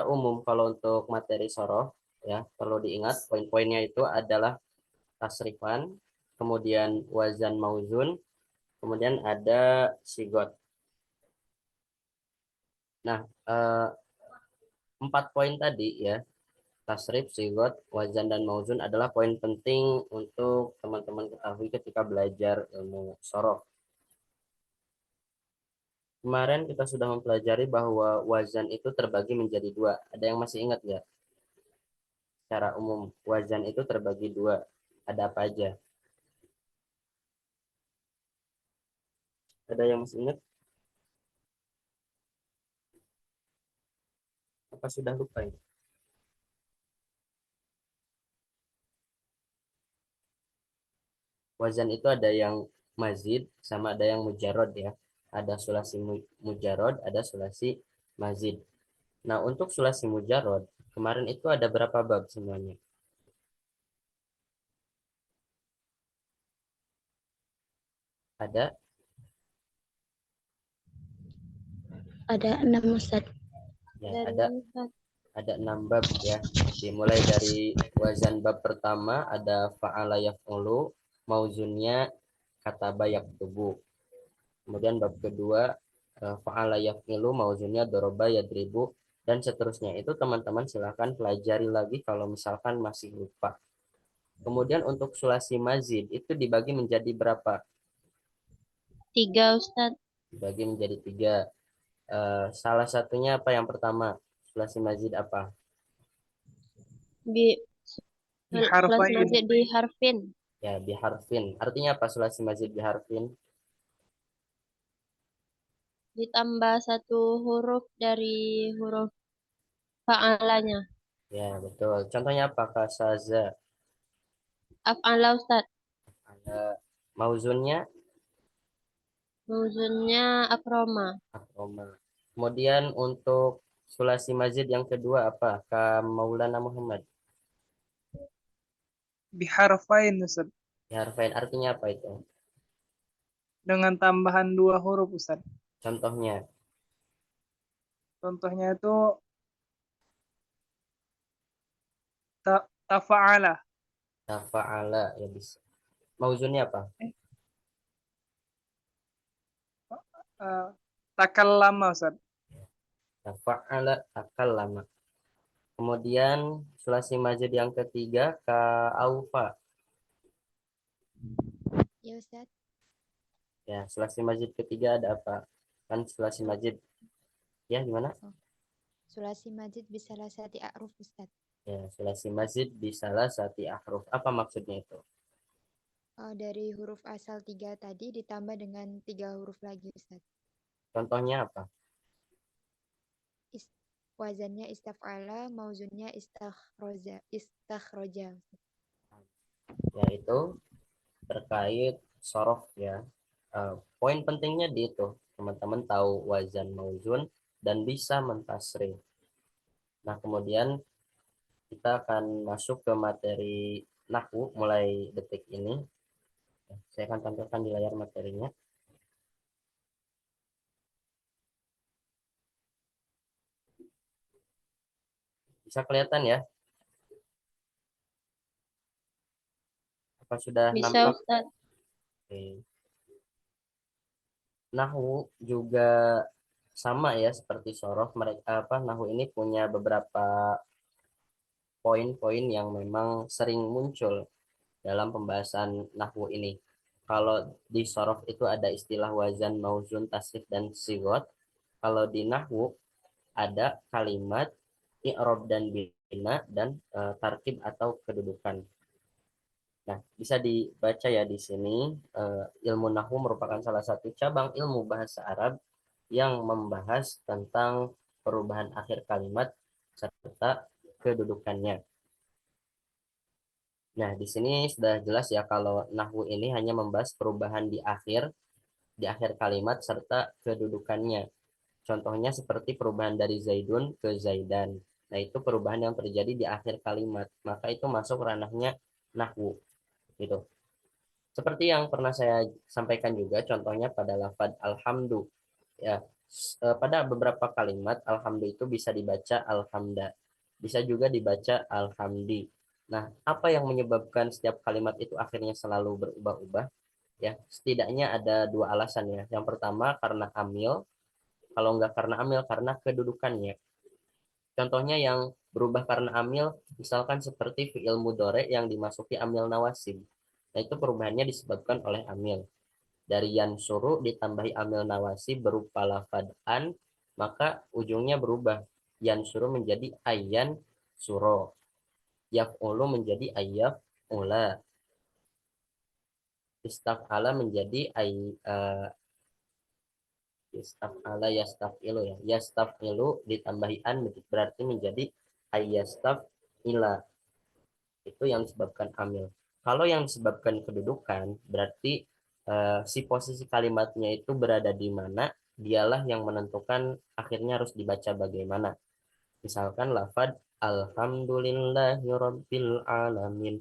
umum kalau untuk materi sorof ya perlu diingat poin-poinnya itu adalah tasrifan, kemudian wazan mauzun, kemudian ada sigot. Nah, 4 poin tadi ya, tasrif, sigot, wazan, dan mauzun adalah poin penting untuk teman-teman ketahui ketika belajar ilmu sorof. Kemarin kita sudah mempelajari bahwa wazan itu terbagi menjadi dua. Ada yang masih ingat ya? Secara umum, wazan itu terbagi dua. Ada apa aja? Ada yang masih ingat? Apa sudah lupa ya? Wazan itu ada yang mazid sama ada yang mujarod ya. Ada sulasi mujarod, ada sulasi mazid. Nah, untuk sulasi mujarod, kemarin itu ada berapa bab semuanya? Ada Ada 6 Ustaz. ya, ada 6 bab ya. Dimulai dari wazan bab pertama ada fa'ala yaf'ulu, mauzunnya kataba yaktubu. Kemudian bab kedua fa'ala yaf'ilu, mauzunnya doroba yadribu, dan seterusnya. Itu teman-teman silahkan pelajari lagi kalau misalkan masih lupa. Kemudian untuk sulasi mazid itu dibagi menjadi berapa? 3 Ustaz. Dibagi menjadi 3. Salah satunya apa yang pertama? Sulasi mazid apa? Di Sulasi mazid di harfin. Ya, biharfin. Artinya apa sulasi mazid biharfin? Ditambah 1 huruf dari huruf fa'alanya. Ya, betul. Contohnya apa? Kasaza. Af'ala Ustaz. Ada mauzunnya Mauzunnya akroma. akroma. Kemudian untuk sulasi mazid yang kedua apa? Ka Maulana Muhammad. Biharfain Ustaz. Biharfain artinya apa itu? Dengan tambahan 2 huruf Ustaz. Contohnya. Contohnya itu tafa'ala. Tafa'ala ya bisa. Mauzunnya apa? Takallama Ustaz. Tafa'ala takallama. Kemudian sulasi mazid yang ketiga ka aufa. Ya Ustaz. Ya, sulasi mazid ketiga ada apa? Kan sulasi mazid. Ya, gimana? Sulasi majid bisa lasati a'ruf Ustaz. Ya, sulasi mazid bisalah sati ahruf. Apa maksudnya itu? Dari huruf asal 3 tadi ditambah dengan 3 huruf lagi Ustaz. Contohnya apa? Wazannya istaf'ala, mauzunnya istakhroja. Yaitu terkait sorof ya. Poin pentingnya di itu. Teman-teman tahu wazan mauzun dan bisa mentasrif. Nah, kemudian kita akan masuk ke materi nahwu mulai detik ini. Saya akan tampilkan di layar materinya. Bisa kelihatan ya? Apa sudah Bisa nampak? Ustaz. Oke. Nahwu juga sama ya seperti sorof. Mereka apa? Nahwu ini punya beberapa poin-poin yang memang sering muncul dalam pembahasan nahwu ini. Kalau di sorof itu ada istilah wazan, mauzun, tasrif, dan sigot. Kalau di nahwu ada kalimat, i'rob dan bina, dan tarkib atau kedudukan. Nah, bisa dibaca ya di sini, ilmu nahwu merupakan salah satu cabang ilmu bahasa Arab yang membahas tentang perubahan akhir kalimat serta kedudukannya. Nah, di sini sudah jelas ya kalau nahwu ini hanya membahas perubahan di akhir kalimat serta kedudukannya. Contohnya seperti perubahan dari Zaidun ke Zaidan. Nah, itu perubahan yang terjadi di akhir kalimat. Maka itu masuk ranahnya nahwu. Gitu. Seperti yang pernah saya sampaikan juga, contohnya pada lafaz alhamdu. Ya, pada beberapa kalimat alhamdu itu bisa dibaca alhamda, bisa juga dibaca alhamdi. Nah, apa yang menyebabkan setiap kalimat itu akhirnya selalu berubah-ubah? Ya, setidaknya ada dua alasan ya. Yang pertama karena amil, kalau nggak karena amil karena kedudukannya. Contohnya yang berubah karena amil, misalkan seperti fi'il mudhari yang dimasuki amil nawasib. Nah, itu perubahannya disebabkan oleh amil. Dari yansuru ditambahi amil nawasib berupa lafad an, maka ujungnya berubah. Yansuru menjadi ayyan suro. Yaf'ulu menjadi ayyaf ula. Istaf'ala menjadi yastaf'ala yastaf'ilu ya. Yastaf'ilu ditambahi an berarti menjadi ayyastaf'ila. Itu yang disebabkan amil. Kalau yang disebabkan kedudukan berarti si posisi kalimatnya itu berada di mana, dialah yang menentukan akhirnya harus dibaca bagaimana. Misalkan lafad alhamdulillahirabbil alamin.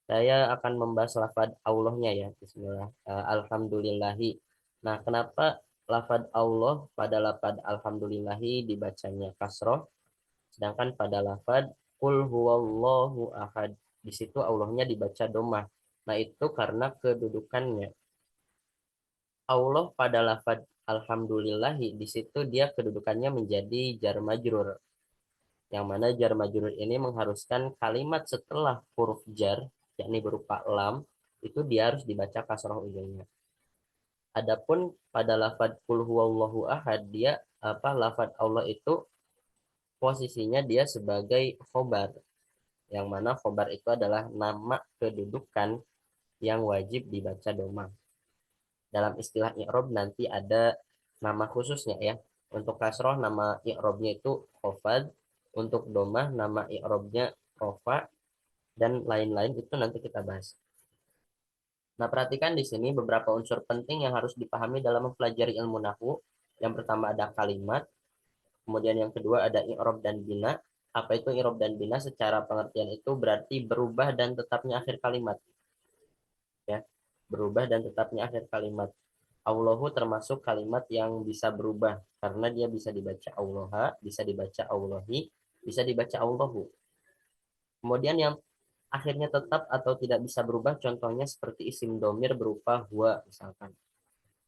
Saya akan membahas lafad Allahnya ya. Bismillah. Alhamdulillahi. Nah, kenapa lafad Allah pada lafad alhamdulillahi dibacanya kasroh, sedangkan pada lafad qul huwallahu ahad di situ Allahnya dibaca domah. Nah, itu karena kedudukannya. Allah pada lafad alhamdulillahi di situ dia kedudukannya menjadi jar majrur. Yang mana jar majrur ini mengharuskan kalimat setelah huruf jar, yakni berupa lam, itu dia harus dibaca kasroh ujungnya. Adapun pada lafad qul huwallahu ahad, dia lafad Allah itu posisinya dia sebagai khobar, yang mana khobar itu adalah nama kedudukan yang wajib dibaca domah. Dalam istilah i'rob nanti ada nama khususnya ya. Untuk kasroh nama i'robnya itu khofad, untuk domah nama i'robnya rofa, dan lain-lain itu nanti kita bahas. Nah, perhatikan di sini beberapa unsur penting yang harus dipahami dalam mempelajari ilmu nahwu. Yang pertama ada kalimat, kemudian yang kedua ada i'rob dan bina. Apa itu i'rob dan bina? Secara pengertian itu berarti berubah dan tetapnya akhir kalimat. Ya, berubah dan tetapnya akhir kalimat. Allahu termasuk kalimat yang bisa berubah karena dia bisa dibaca Allaha, bisa dibaca Allahi, bisa dibaca Allahu. Kemudian yang akhirnya tetap atau tidak bisa berubah contohnya seperti isim domir berupa huwa misalkan.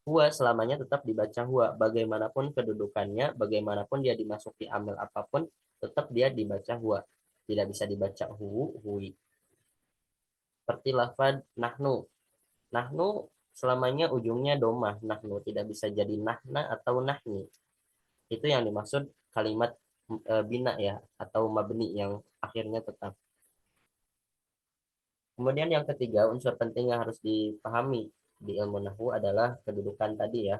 Huwa selamanya tetap dibaca huwa, bagaimanapun kedudukannya, bagaimanapun dia dimasuki amil apapun, tetap dia dibaca huwa. Tidak bisa dibaca hui. Seperti lafad nahnu. Nahnu selamanya ujungnya domah, nahnu tidak bisa jadi nahna atau nahni. Itu yang dimaksud kalimat bina ya, atau mabni yang akhirnya tetap. Kemudian yang ketiga, unsur penting yang harus dipahami di ilmu nahwu adalah kedudukan tadi ya,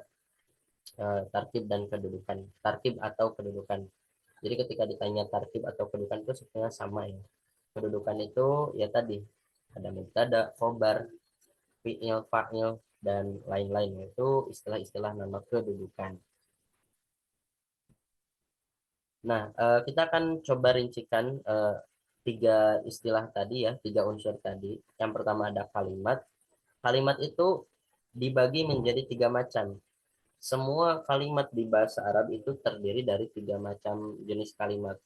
tartib dan kedudukan. Tartib atau kedudukan. Jadi ketika ditanya tartib atau kedudukan itu sebenarnya sama ya. Kedudukan itu ya tadi ada mubtada, khobar, fi'il, fa'il, dan lain-lain. Itu istilah-istilah nama kedudukan. Nah, kita akan coba rincikan tiga istilah tadi ya, tiga unsur tadi. Yang pertama ada kalimat. Kalimat itu dibagi menjadi tiga macam. Semua kalimat di bahasa Arab itu terdiri dari tiga macam jenis kalimat.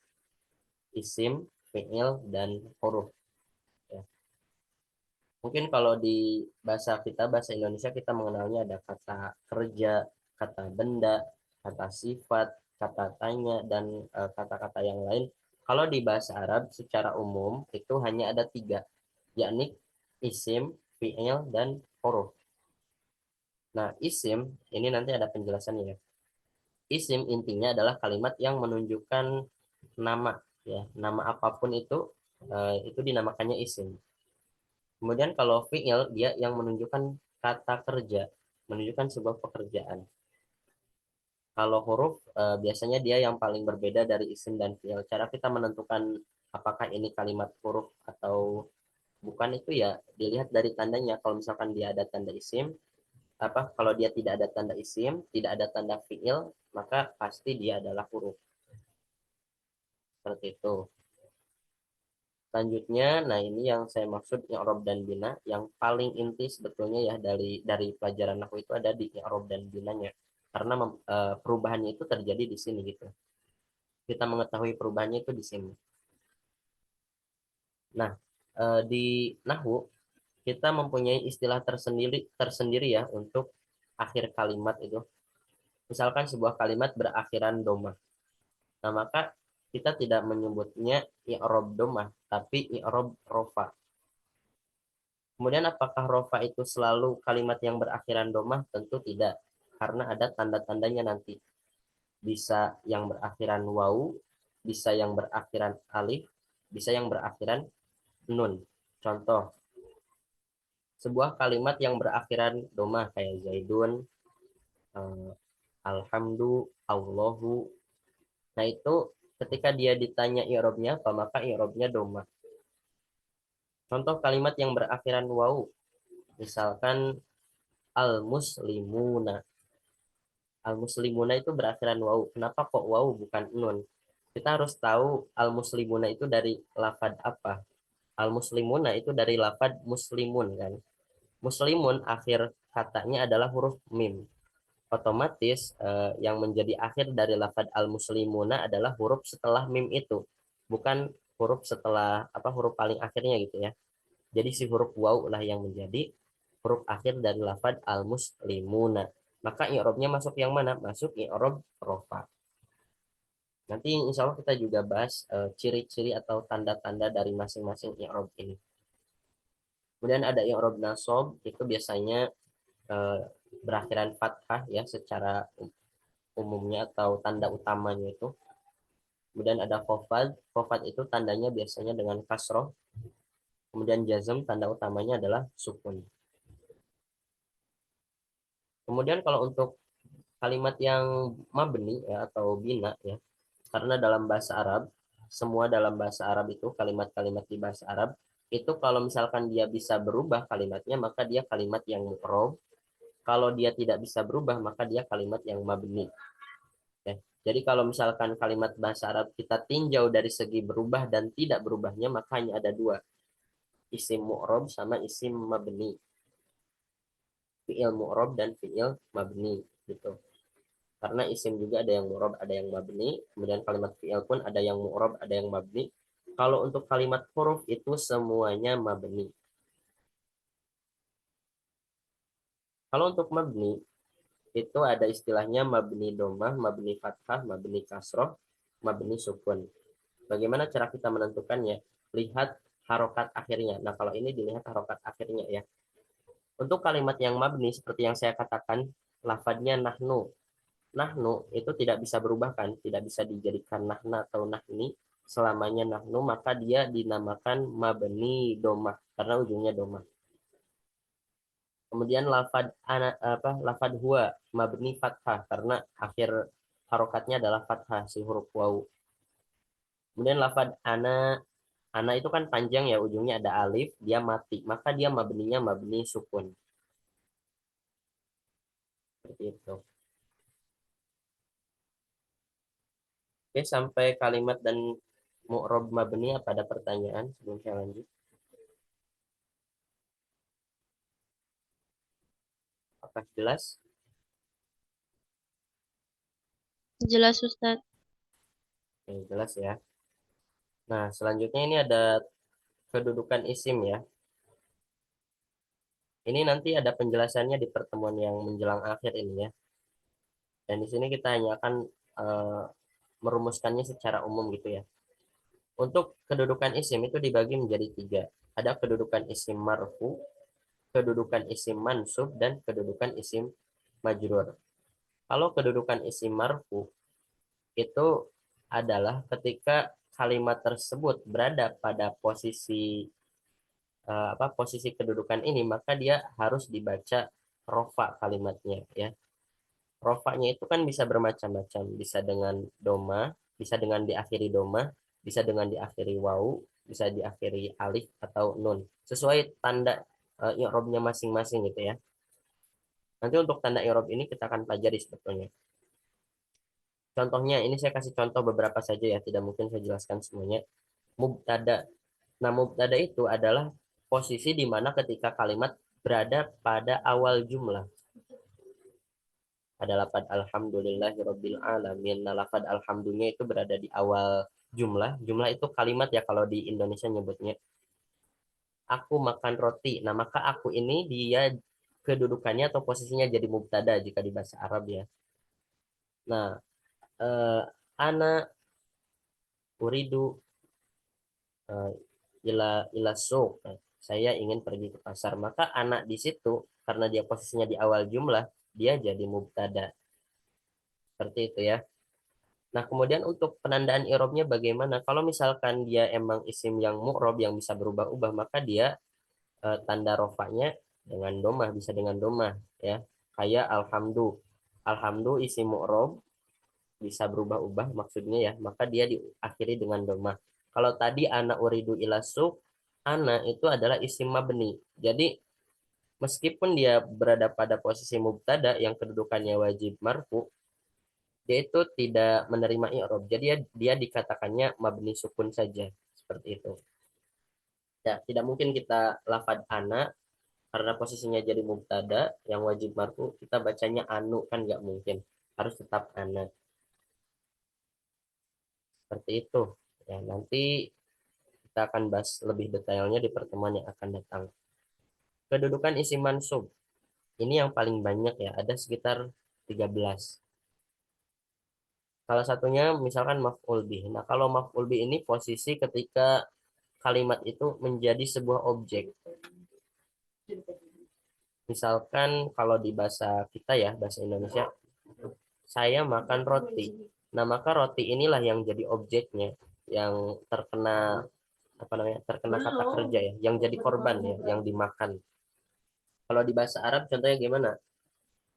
Isim, fi'il, dan huruf. Ya. Mungkin kalau di bahasa kita, bahasa Indonesia, kita mengenalnya ada kata kerja, kata benda, kata sifat, kata tanya, dan kata-kata yang lain. Kalau di bahasa Arab secara umum itu hanya ada tiga, yakni isim, fi'il, dan huruf. Nah, isim, ini nanti ada penjelasannya ya. Isim intinya adalah kalimat yang menunjukkan nama, ya, nama apapun itu dinamakannya isim. Kemudian kalau fi'il dia yang menunjukkan kata kerja, menunjukkan sebuah pekerjaan. Kalau huruf biasanya dia yang paling berbeda dari isim dan fi'il. Cara kita menentukan apakah ini kalimat huruf atau bukan itu ya dilihat dari tandanya. Kalau misalkan dia ada tanda isim, kalau dia tidak ada tanda isim, tidak ada tanda fi'il, maka pasti dia adalah huruf. Seperti itu. Selanjutnya, nah ini yang saya maksud i'rob dan bina, yang paling inti sebetulnya ya dari pelajaran nahwu itu ada di i'rob dan binanya. karena perubahannya itu terjadi di sini gitu. Kita mengetahui perubahannya itu di sini. Nah, di nahwu kita mempunyai istilah tersendiri ya untuk akhir kalimat itu. Misalkan sebuah kalimat berakhiran domah. Nah, maka kita tidak menyebutnya i'rab domah, tapi i'rab rofa. Kemudian apakah rofa itu selalu kalimat yang berakhiran domah? Tentu tidak, karena ada tanda-tandanya nanti. Bisa yang berakhiran wawu, bisa yang berakhiran alif, bisa yang berakhiran nun. Contoh, sebuah kalimat yang berakhiran domah kayak zaidun, alhamdu, allahu. Nah itu ketika dia ditanya i'rabnya apa, maka i'rabnya domah. Contoh kalimat yang berakhiran wawu, misalkan al-muslimuna. Al-muslimuna itu berakhiran wawu. Kenapa kok wawu bukan nun? Kita harus tahu al-muslimuna itu dari lafad apa. Al-muslimuna itu dari lafad muslimun kan. Muslimun akhir katanya adalah huruf mim. Otomatis yang menjadi akhir dari lafad al-muslimuna adalah huruf setelah mim itu. Bukan huruf setelah huruf paling akhirnya gitu ya. Jadi si huruf waw lah yang menjadi huruf akhir dari lafad al-muslimuna. Maka i'rabnya masuk yang mana? Masuk i'rab rofa. Nanti insya Allah kita juga bahas ciri-ciri atau tanda-tanda dari masing-masing i'rab ini. Kemudian ada i'rab nasab, itu biasanya berakhiran fathah ya secara umumnya atau tanda utamanya itu. Kemudian ada khofad, khofad itu tandanya biasanya dengan kasroh. Kemudian jazm, tanda utamanya adalah sukun. Kemudian kalau untuk kalimat yang mabni ya atau bina ya, karena dalam bahasa Arab, semua dalam bahasa Arab itu kalimat-kalimat di bahasa Arab itu kalau misalkan dia bisa berubah kalimatnya maka dia kalimat yang mu'rab. Kalau dia tidak bisa berubah maka dia kalimat yang mabni. Ya. Jadi kalau misalkan kalimat bahasa Arab kita tinjau dari segi berubah dan tidak berubahnya maka hanya ada dua, isim mu'rab sama isim mabni. Fi'il mu'rab dan fi'il mabni gitu. Karena isim juga ada yang mu'rab, ada yang mabni. Kemudian kalimat fi'il pun ada yang mu'rab, ada yang mabni. Kalau untuk kalimat huruf itu semuanya mabni. Kalau untuk mabni itu ada istilahnya mabni domah, mabni fathah, mabni kasroh, mabni sukun. Bagaimana cara kita menentukannya? Lihat harokat akhirnya. Nah kalau ini dilihat harokat akhirnya ya. Untuk kalimat yang mabni seperti yang saya katakan, lafadznya nahnu. Nahnu itu tidak bisa berubah kan, tidak bisa dijadikan nahna atau nahni selamanya nahnu, maka dia dinamakan mabni domah karena ujungnya domah. Kemudian lafad huwa mabni fathah karena akhir harokatnya adalah fathah si huruf wawu. Kemudian lafad ana itu kan panjang ya, ujungnya ada alif, dia mati, maka dia mabninya mabni sukun. Seperti itu. Oke, sampai kalimat dan mu'rab mabni apa ada pertanyaan sebelum saya lanjut? Apakah jelas? Jelas Ustaz. Oke, jelas ya. Nah, selanjutnya ini ada kedudukan isim ya. Ini nanti ada penjelasannya di pertemuan yang menjelang akhir ini ya. Dan di sini kita hanya akan merumuskannya secara umum gitu ya. Untuk kedudukan isim itu dibagi menjadi tiga. Ada kedudukan isim marfu, kedudukan isim mansub, dan kedudukan isim majrur. Kalau kedudukan isim marfu itu adalah ketika kalimat tersebut berada pada posisi posisi kedudukan ini, maka dia harus dibaca rofa kalimatnya ya. Rofanya itu kan bisa bermacam-macam, bisa dengan doma, bisa dengan diakhiri doma, bisa dengan diakhiri wawu, bisa diakhiri alif atau nun, sesuai tanda i'rabnya masing-masing gitu ya. Nanti untuk tanda i'rab ini kita akan pelajari sebetulnya. Contohnya ini saya kasih contoh beberapa saja ya, tidak mungkin saya jelaskan semuanya. Mubtada. Nah, mubtada itu adalah posisi di mana ketika kalimat berada pada awal jumlah. Ada lafad alhamdulillahirabbil alamin. Nah, lafad alhamdulillah itu berada di awal jumlah. Jumlah itu kalimat ya kalau di Indonesia nyebutnya. Aku makan roti. Nah, maka aku ini dia kedudukannya atau posisinya jadi mubtada jika di bahasa Arab ya. Nah, ana uridu eh, ila suq. Saya ingin pergi ke pasar. Maka anak di situ karena dia posisinya di awal jumlah, dia jadi mubtada. Seperti itu ya. Nah, kemudian untuk penandaan i'rabnya bagaimana? Kalau misalkan dia emang isim yang mu'rab yang bisa berubah-ubah, maka dia tanda rofanya dengan domah, bisa dengan domah ya. Kayak alhamdu. Alhamdu isim mu'rab bisa berubah-ubah maksudnya ya, maka dia diakhiri dengan domah. Kalau tadi ana uridu ila suq, ana itu adalah isim mabni. Jadi meskipun dia berada pada posisi mubtada yang kedudukannya wajib marfu, dia itu tidak menerima i'rab. Jadi dia dikatakannya mabni sukun saja. Seperti itu. Ya, tidak mungkin kita lafad ana karena posisinya jadi mubtada yang wajib marfu, kita bacanya anu kan nggak mungkin. Harus tetap ana. Seperti itu. Ya, nanti kita akan bahas lebih detailnya di pertemuan yang akan datang. Kedudukan isim mansub. Ini yang paling banyak ya, ada sekitar 13. Salah satunya misalkan maf'ul bih. Nah, kalau maf'ul bih ini posisi ketika kalimat itu menjadi sebuah objek. Misalkan kalau di bahasa kita ya, bahasa Indonesia, saya makan roti. Nah, maka roti inilah yang jadi objeknya, yang terkena apa namanya? Terkena kata kerja ya, yang jadi korban ya, yang dimakan. Kalau di bahasa Arab contohnya gimana?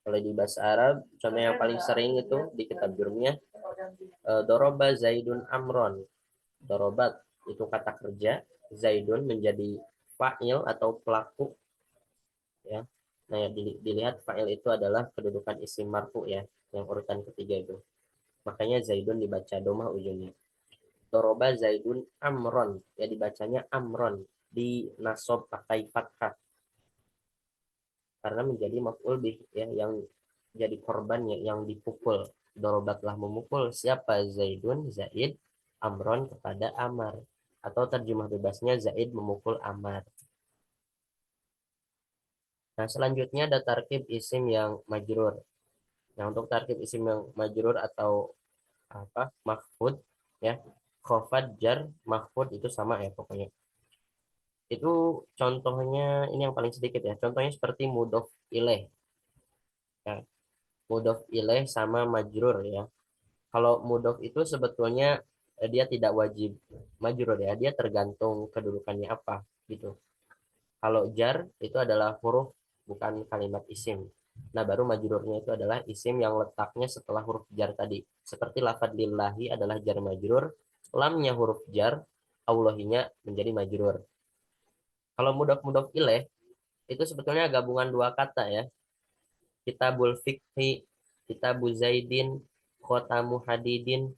Kalau di bahasa Arab, contoh yang paling sering itu di kitab jurumnya, doroba zaidun amron. Dorobat itu kata kerja, zaidun menjadi fa'il atau pelaku ya. Nah, ya, dilihat fa'il itu adalah kedudukan isim marfu ya, yang urutan ketiga itu. Makanya zaidun dibaca domah ujungnya. Doroba zaidun amron, ya dibacanya amron, di nasob pakai fathah karena menjadi maf'ul bih ya, yang jadi korbannya yang dipukul. Dorobatlah memukul siapa? Zaidun, Zaid, Amron kepada Amar. Atau terjemah bebasnya Zaid memukul Amar. Nah, selanjutnya ada tarkib isim yang majrur. Nah, untuk tarkib isim yang majrur atau apa? Mahfud ya. Khofad, jar, mahfud itu sama ya pokoknya. Itu contohnya ini yang paling sedikit ya. Contohnya seperti mudhof ilaih. Ya, mudhof ilaih sama majrur ya. Kalau mudhof itu sebetulnya dia tidak wajib majrur ya, dia tergantung kedudukannya apa gitu. Kalau jar itu adalah huruf bukan kalimat isim. Nah, baru majrurnya itu adalah isim yang letaknya setelah huruf jar tadi. Seperti lafadz lillahi adalah jar majrur, lamnya huruf jar, Allahinya menjadi majrur. Kalau mudhof ilaih itu sebetulnya gabungan dua kata ya. Kitabul fikhi, kitabu zaidin, khotamu hadidin,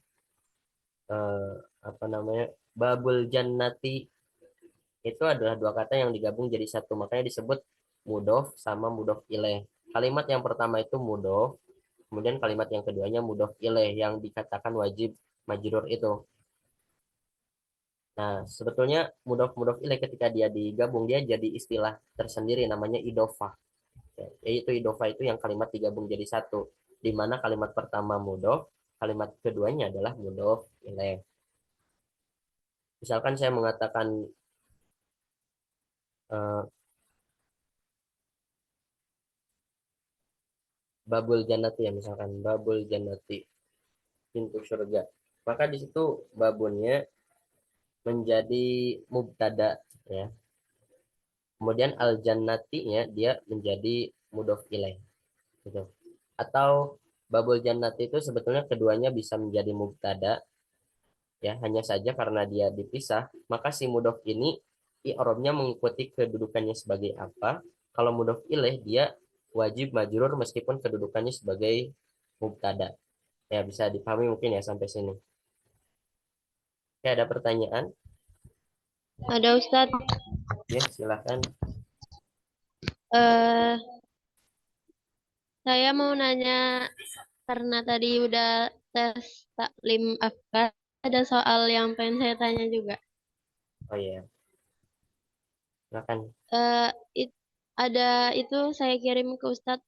eh, apa namanya, babul jannati, itu adalah dua kata yang digabung jadi satu, makanya disebut mudhof sama mudhof ilaih. Kalimat yang pertama itu mudhof, kemudian kalimat yang keduanya mudhof ilaih yang dikatakan wajib majrur itu. Nah, sebetulnya mudhof ilaih ketika dia digabung dia jadi istilah tersendiri namanya idofah. Yaitu idofah itu yang kalimat digabung jadi satu, di mana kalimat pertama mudhof, kalimat keduanya adalah mudhof ilaih. Misalkan saya mengatakan eh, babul jannati ya, misalkan babul jannati, pintu surga, maka di situ babunnya menjadi mubtada ya, kemudian al jannati-nya dia menjadi mudhof ilaih gitu. Atau babul jannati itu sebetulnya keduanya bisa menjadi mubtada ya, hanya saja karena dia dipisah maka si mudhof ini i'rabnya mengikuti kedudukannya sebagai apa. Kalau mudhof ilaih dia wajib majrur meskipun kedudukannya sebagai mubtada. Ya, bisa dipahami mungkin ya sampai sini. Oke, ada pertanyaan? Ada Ustadz. Ya, silahkan. Eh, Saya mau nanya karena tadi udah tes taklim afkar, ada soal yang pengen saya tanya juga. Oh iya, silakan. Eh, it- ada itu saya kirim ke Ustadz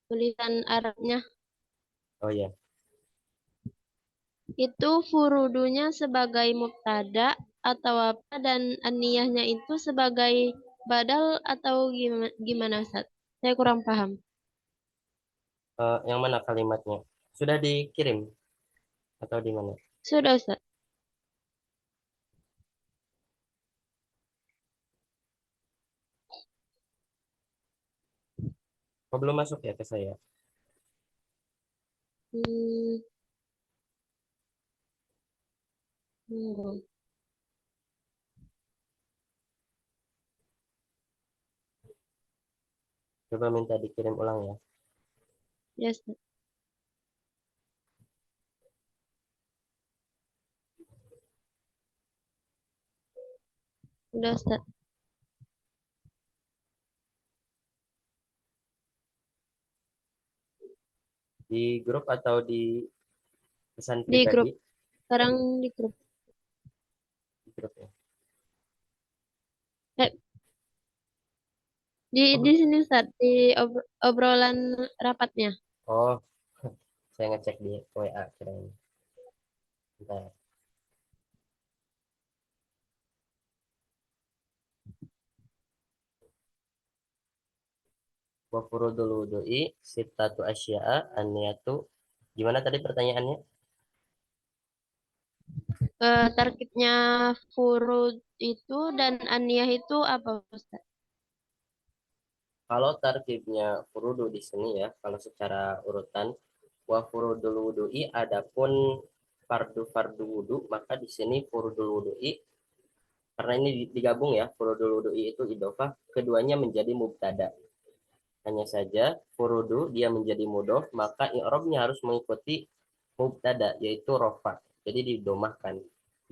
tulisan Arabnya. Oh iya. Itu furudunya sebagai mubtada atau apa dan aniyahnya itu sebagai badal atau gimana Ustaz? Saya kurang paham. Yang mana kalimatnya? Sudah dikirim atau di mana? Sudah Ustaz. Oh, belum masuk ya ke saya. Hmm, tunggu. Coba minta dikirim ulang ya. Ya, Ustaz. Sudah Ustaz. Di grup atau di pesan Di pribadi? grup. Sekarang di grup. Di grup ya. Eh, di sini Ustaz, di obrolan rapatnya. Oh, saya ngecek di WA kirain. Bentar. Wa furudul wudu'i sittatu asya'a an-niyatu. Gimana tadi pertanyaannya? Tarkibnya furud itu dan aniyah itu apa Ustaz? Kalau tarkibnya furudu di sini ya, kalau secara urutan wa furudul wudu'i adapun fardu-fardu wudu, maka di sini furudul wudu'i karena ini digabung ya, furudul wudu'i itu idofah, keduanya menjadi mubtada. Hanya saja furudu dia menjadi mudhof, maka i'rabnya harus mengikuti mubtada yaitu rofa. Jadi didomahkan.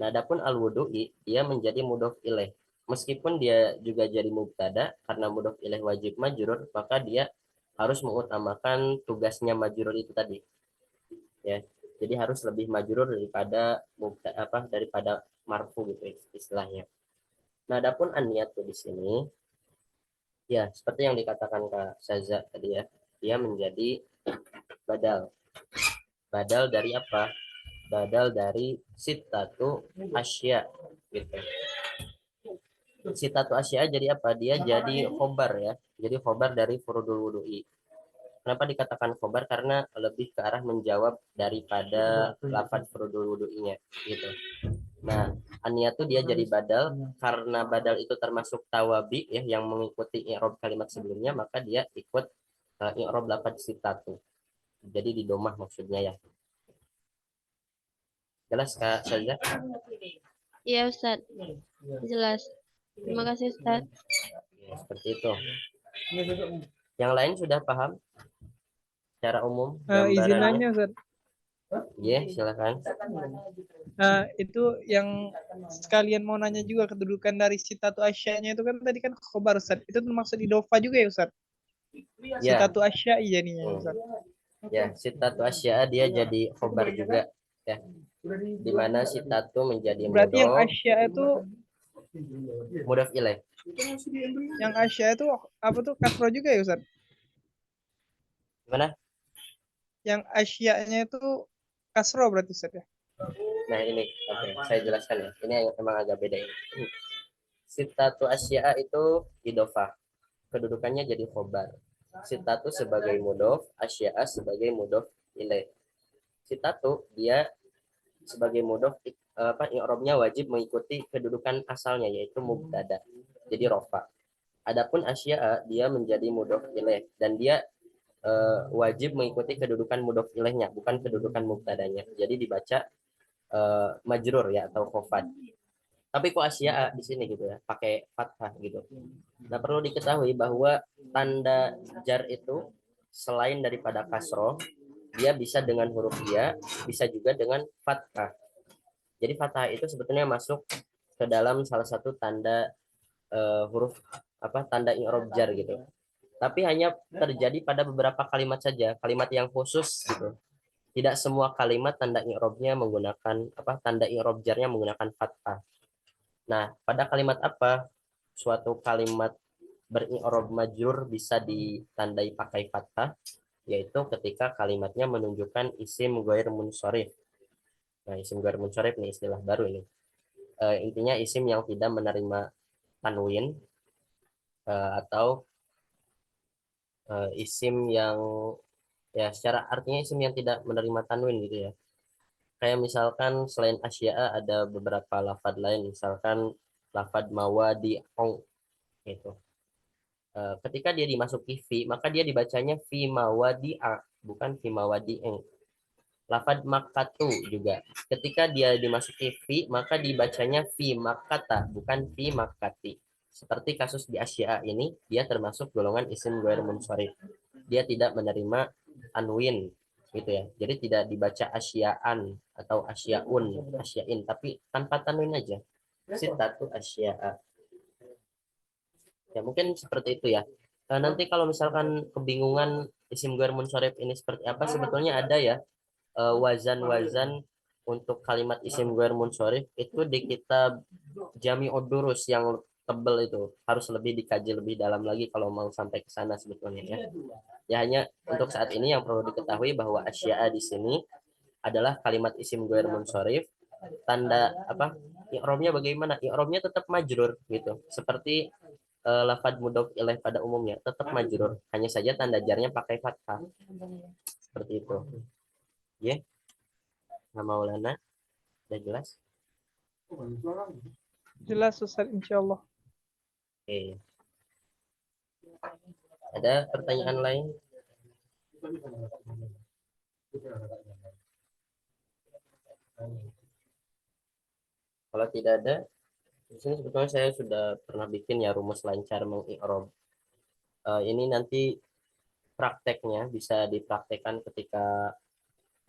Nah, adapun al-wudu'i dia menjadi mudhof ilaih. Meskipun dia juga jadi mubtada karena mudhof ilaih wajib majrur, maka dia harus mengutamakan tugasnya majrur itu tadi, ya. Jadi harus lebih majrur daripada daripada marfu gitu istilahnya. Nah, adapun an-niyat di sini ya seperti yang dikatakan Kak Saza tadi ya, dia menjadi badal. Badal dari apa? Badal dari sitatu asya gitu. Sitatu asya jadi apa? Dia jadi khobar ya. Jadi khobar dari furudul wudu'i. Kenapa dikatakan khobar? Karena lebih ke arah menjawab daripada lafaz furudul wudu'inya gitu. Nah, aniyatu dia jadi badal karena badal itu termasuk tawabi ya yang mengikuti i'rab kalimat sebelumnya, maka dia ikut i'rab lafaz sitatu. Jadi didomah maksudnya ya. Jelas Kak Saza? Iya Ustaz, jelas. Terima kasih Ustaz. Ya, seperti itu. Yang lain sudah paham secara umum Izin gambarannya? nanya Ustaz. Ya, silakan. Itu yang sekalian mau nanya juga kedudukan dari sitatu asyanya itu kan tadi kan khobar Ustaz. Itu termasuk idofa juga ya Ustaz? Ya, Sitatu asya jadinya Ustaz. ya, sitatu asya dia jadi khobar juga ya. Di mana sitatu menjadi Berarti yang mudhof, asya itu mudhof ilaih. apa tuh kasro juga ya Ustaz? Gimana? Yang asyanya itu kasro berarti Ustaz ya? Nah, ini oke, saya jelaskan ya. Ini yang memang agak beda ini. Sitatu asya itu idofah. Kedudukannya jadi khobar. Sitatu sebagai mudhof, asya sebagai mudhof ilaih. Sitatu dia sebagai mudhof i'rabnya wajib mengikuti kedudukan asalnya yaitu mubtada. Jadi rofa. Adapun asya dia menjadi mudhof ilaih dan dia wajib mengikuti kedudukan mudhof ilaihnya bukan kedudukan mubtadanya. Jadi dibaca majrur ya atau khofat. Tapi kok asya di sini gitu ya, pakai fathah gitu. Nah, perlu diketahui bahwa tanda jar itu selain daripada kasroh, dia bisa dengan huruf ya, bisa juga dengan fathah. Jadi fathah itu sebetulnya masuk ke dalam salah satu tanda huruf tanda i'rab jar gitu. Tapi hanya terjadi pada beberapa kalimat saja, kalimat yang khusus gitu. Tidak semua kalimat tanda i'rabnya menggunakan tanda i'rab jarnya menggunakan fathah. Nah, pada kalimat apa suatu kalimat beri'rab majrur bisa ditandai pakai fathah? Yaitu ketika kalimatnya menunjukkan isim ghair munsharif. Nah, isim ghair munsharif nih istilah baru ini. Intinya isim yang tidak menerima tanwin atau isim yang ya secara artinya isim yang tidak menerima tanwin gitu ya. Kayak misalkan selain asya'a ada beberapa lafad lain, misalkan lafad mawadi ong gitu. Ketika dia dimasuki fi, maka dia dibacanya fi mawadi a, bukan fi mawadi eng. Lafad makatu juga. Ketika dia dimasuki fi, maka dibacanya fi makata, bukan fi makati. Seperti kasus di asya'a ini, dia termasuk golongan isim ghair munsharif. Dia tidak menerima anwin gitu ya. Jadi tidak dibaca asya'an atau asya'un, asya'in, tapi tanpa tanwin aja. Sitatu asya'a. Ya mungkin seperti itu ya. Nanti kalau misalkan kebingungan isim ghair munsharif ini seperti apa, sebetulnya ada ya wazan-wazan untuk kalimat isim ghair munsharif itu di kitab Jami'ud Durus yang tebel itu harus lebih dikaji lebih dalam lagi kalau mau sampai ke sana sebetulnya ya. Ya hanya untuk saat ini yang perlu diketahui bahwa asya'a di sini adalah kalimat isim ghair munsharif. Tanda i'rabnya bagaimana? I'rabnya tetap majrur gitu. Seperti lafad mudhof ilaih pada umumnya tetap majrur. Hanya saja tanda jarnya pakai fathah. Seperti itu. Ya, yeah. Maulana, udah jelas? Jelas Ustaz, insyaallah. Oke. Ada pertanyaan lain? Kalau tidak ada, di sini sebetulnya saya sudah pernah bikin ya rumus lancar mengi'rab. Ini nanti prakteknya bisa dipraktekkan ketika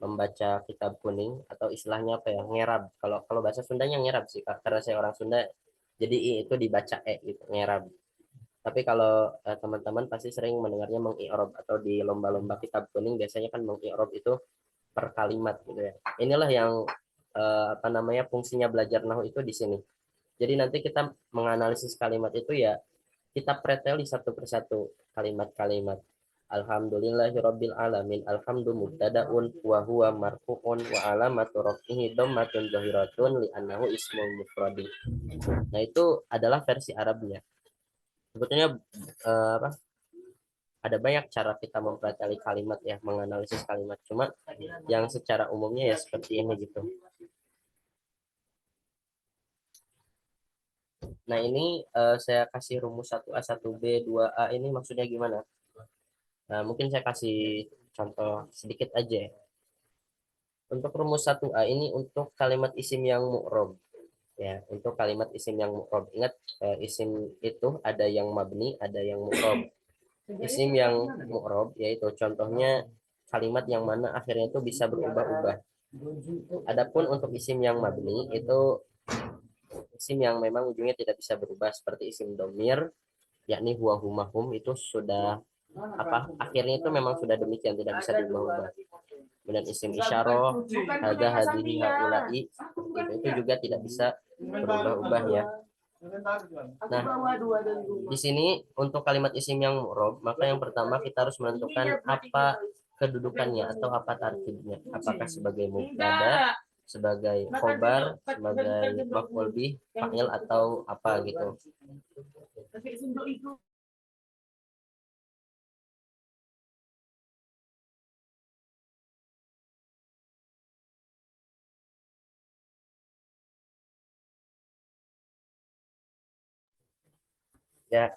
membaca kitab kuning atau istilahnya apa ya, ngerab. Kalau bahasa Sundanya ngerab sih, karena saya orang Sunda, jadi i itu dibaca gitu, ngerab. Tapi kalau teman-teman pasti sering mendengarnya mengi'rab atau di lomba-lomba kitab kuning biasanya kan mengi'rab itu per kalimat gitu ya. Inilah yang fungsinya belajar nahwu itu di sini. Jadi nanti kita menganalisis kalimat itu ya kita preteli satu persatu kalimat-kalimat. Alhamdulillahirabbil alamin. Alhamdu mubtadaun wa huwa marfu'un wa alamatu raf'ihi dhammatun zahiratun li'annahu ismul mufradi. Nah, itu adalah versi Arabnya. Sebetulnya ada banyak cara kita mempelajari kalimat ya, menganalisis kalimat. Cuma yang secara umumnya ya seperti ini gitu. Nah, ini saya kasih rumus 1A, 1B, 2A ini maksudnya gimana? Nah, mungkin saya kasih contoh sedikit aja. Untuk rumus 1A ini untuk kalimat isim yang mu'rob. Ya, untuk kalimat isim yang mu'rob. Ingat, isim itu ada yang mabni, ada yang mu'rob. Isim yang mu'rob yaitu contohnya kalimat yang mana akhirnya itu bisa berubah-ubah. Adapun untuk isim yang mabni itu isim yang memang ujungnya tidak bisa berubah seperti isim domir, yakni huwa humahum itu sudah akhirnya itu memang sudah demikian tidak bisa diubah-ubah. Kemudian isim isyarah, hada hadhihi haula'i itu juga tidak bisa berubah-ubah ya. Nah, di sini untuk kalimat isim yang mu'rob, maka yang pertama kita harus menentukan apa kedudukannya atau apa tartibnya. Apakah sebagai mubtada, sebagai khobar, sebagai maf'ul bih, fa'il atau apa gitu. Ya,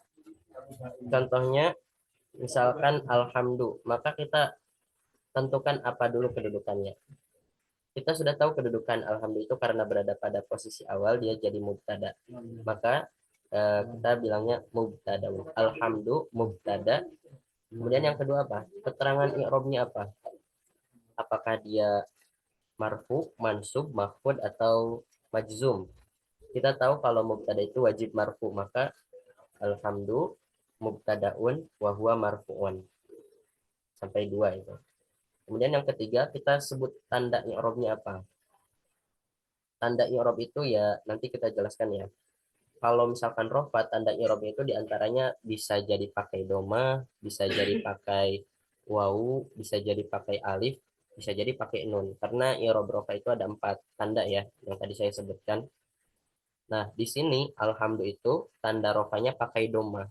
contohnya misalkan alhamdu, maka kita tentukan apa dulu kedudukannya. Kita sudah tahu kedudukan alhamdu itu karena berada pada posisi awal dia jadi mubtada. Maka kita bilangnya mubtada. Alhamdu mubtada. Kemudian yang kedua apa? Keterangan i'rabnya apa? Apakah dia marfu, mansub, mahfud atau majzum? Kita tahu kalau mubtada itu wajib marfu, maka alhamdu mubtadaun wa huwa marfu'un. Sampai 2 itu. Kemudian yang ketiga kita sebut tanda i'rabnya apa? Tanda i'rab itu ya nanti kita jelaskan ya. Kalau misalkan rofa, tanda i'rabnya itu diantaranya bisa jadi pakai doma, bisa jadi pakai wawu, bisa jadi pakai alif, bisa jadi pakai nun. Karena i'rab rofa itu ada 4 tanda ya, yang tadi saya sebutkan. Nah, di sini alhamdulillah itu tanda rofanya pakai doma.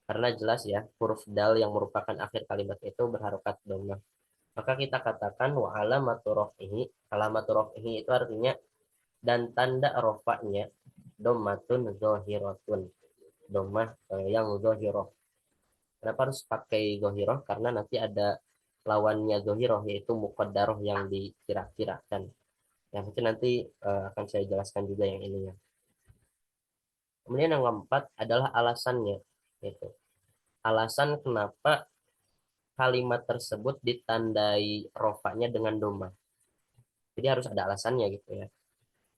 Karena jelas ya, huruf dal yang merupakan akhir kalimat itu berharokat doma. Maka kita katakan wa alamatu raf'ihi itu artinya dan tanda rofanya domatun zohiratun, domah yang zohiroh. Kenapa harus pakai zohiroh? Karena nanti ada lawannya zohiroh yaitu muqaddaroh yang dikira-kirakan. Yang nanti akan saya jelaskan juga yang ininya. Kemudian yang keempat adalah alasannya, yaitu alasan kenapa kalimat tersebut ditandai rofanya dengan doma. Jadi harus ada alasannya gitu ya.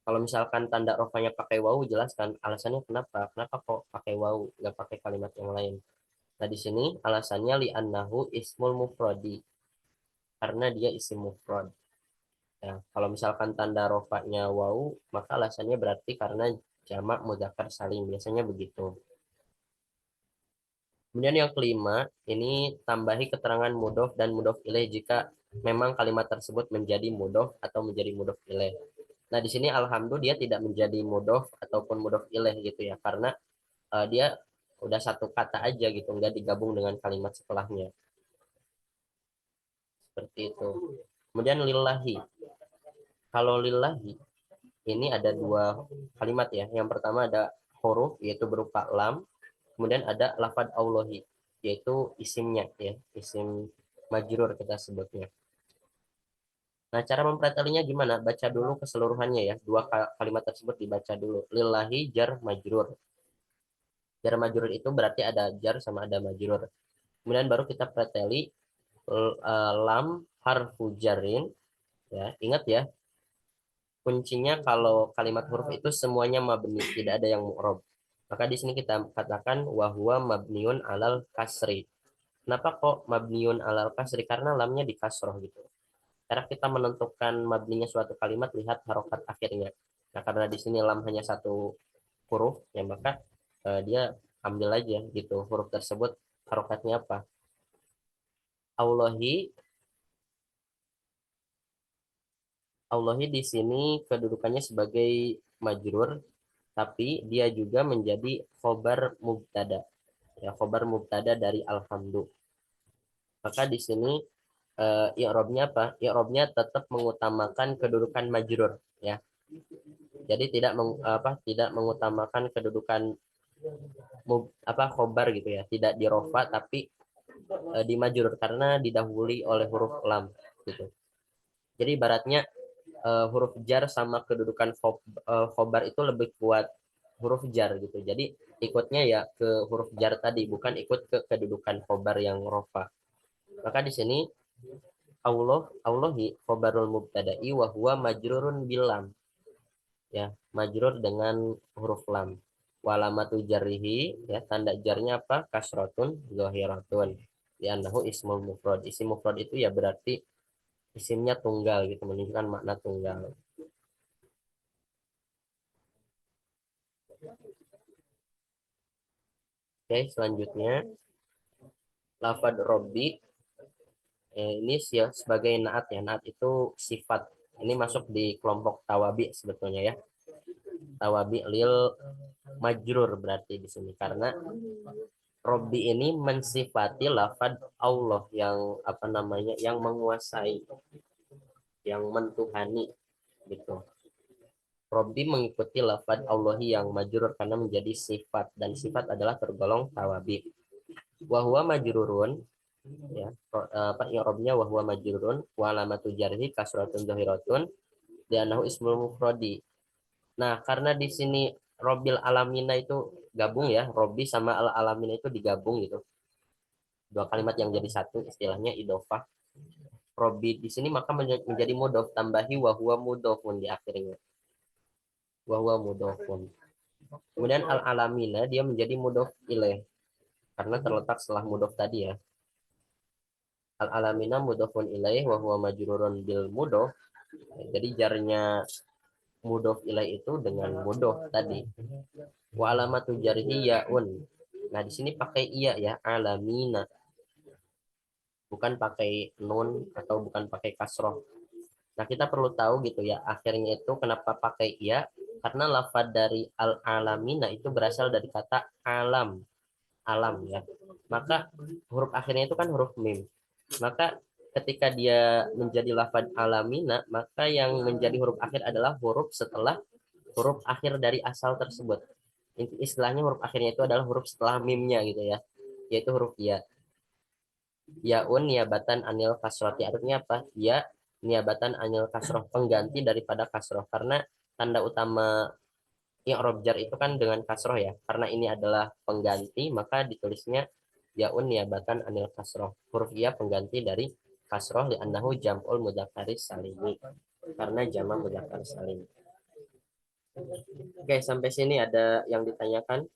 Kalau misalkan tanda rofanya pakai wawu, jelaskan alasannya kenapa. Kenapa kok pakai wawu, nggak pakai kalimat yang lain. Nah, di sini alasannya li'annahu ismul mufradi. Karena dia isim mufrad. Ya, kalau misalkan tanda rofanya wawu, maka alasannya berarti karena jamak mudzakkar salim. Biasanya begitu. Kemudian yang kelima, ini tambahi keterangan mudhof dan mudhof ilaih jika memang kalimat tersebut menjadi mudhof atau menjadi mudhof ilaih. Nah, di sini alhamdulillah dia tidak menjadi mudhof ataupun mudhof ilaih gitu ya, karena dia udah satu kata aja gitu, enggak digabung dengan kalimat setelahnya. Seperti itu. Kemudian lillahi. Kalau lillahi ini ada 2 kalimat ya. Yang pertama ada huruf yaitu berupa lam, kemudian ada lafad Allahi yaitu isimnya ya, isim majrur kita sebutnya. Nah, cara mempretelinya gimana? Baca dulu keseluruhannya ya. 2 kalimat tersebut dibaca dulu. Lillahi jar majrur. Jar majrur itu berarti ada jar sama ada majrur. Kemudian baru kita preteli lam harfu jarin ya. Ingat ya, kuncinya kalau kalimat huruf itu semuanya mabni, tidak ada yang mu'rob. Maka di sini kita katakan wahwa mabniun alal kasri. Kenapa kok mabniun alal kasri? Karena lamnya di kasroh gitu. Cara kita menentukan mabninya suatu kalimat lihat harokat akhirnya. Nah, karena di sini lam hanya 1 huruf, ya maka dia ambil aja gitu huruf tersebut harokatnya apa. Allahi di sini kedudukannya sebagai majrur, tapi dia juga menjadi khobar mubtada. Ya, khobar mubtada dari alhamdulillah. Maka di sini i'rabnya apa? I'rabnya tetap mengutamakan kedudukan majrur ya. Jadi tidak mengutamakan kedudukan khobar gitu ya, tidak di rofa tapi di majrur karena didahului oleh huruf lam gitu. Jadi ibaratnya huruf jar sama kedudukan khobar itu lebih kuat huruf jar gitu. Jadi ikutnya ya ke huruf jar tadi, bukan ikut ke kedudukan khobar yang rofa. Maka di sini Allahi khobarul mubtada'i wa huwa majrurun bilam. Ya, majrur dengan huruf lam. Walamatu jarrihi ya, tanda jarnya apa? Kasrotun zahiratun. Li'annahu ismul mufrad. Isim mufrad itu ya berarti isimnya tunggal gitu, menunjukkan makna tunggal. Oke, selanjutnya lafad robbi ini sebagai naat ya. Naat itu sifat. Ini masuk di kelompok tawabi sebetulnya ya. Tawabi lil majrur berarti di sini karena Robbi ini mensifati lafad Allah yang yang menguasai, yang mentuhani gitu. Robbi mengikuti lafad Allahi yang majrur karena menjadi sifat dan sifat adalah tergolong tawabi. Wahwa majrurun ya, i'rabnya wahwa majrurun wa alamatu jarhi kasratun zahiratun li'annahu ismul mufradi. Nah, karena di sini Robbil alamina itu gabung ya, Robbi sama al alamina itu digabung gitu. 2 kalimat yang jadi satu, istilahnya idofah. Robbi di sini maka menjadi mudhof, tambahi wahwa mudhofun di akhirnya. Wahwa mudhofun. Kemudian al alamina dia menjadi mudhof ilaih. karena terletak setelah mudhof tadi ya. Al-alamina mudhofun ilaih wa huwa majrurun bil mudhof. Jadi jarnya mudhof ilaih itu dengan mudhof tadi. Wa alamatu jarhi yaun. Nah, di sini pakai iya ya, alamina. Bukan pakai nun atau bukan pakai kasroh. Nah, kita perlu tahu gitu ya, akhirnya itu kenapa pakai iya? Karena lafaz dari al-alamina itu berasal dari kata alam, alam ya. Maka huruf akhirnya itu kan huruf mim. Maka ketika dia menjadi lafaz alamina, maka yang menjadi huruf akhir adalah huruf setelah huruf akhir dari asal tersebut. Istilahnya huruf akhirnya itu adalah huruf setelah mimnya gitu ya, yaitu huruf ya. Yaun niabatan anil kasroti, artinya apa? Ya niabatan anil kasroh, pengganti daripada kasroh, karena tanda utama i'rab jar itu kan dengan kasroh ya, karena ini adalah pengganti maka ditulisnya yaun niabatan anil kasroh, huruf ya pengganti dari kasroh li annahu jam'ul mudzakkaris salimi, karena jama mudzakkar salim. Oke, sampai sini ada yang ditanyakan?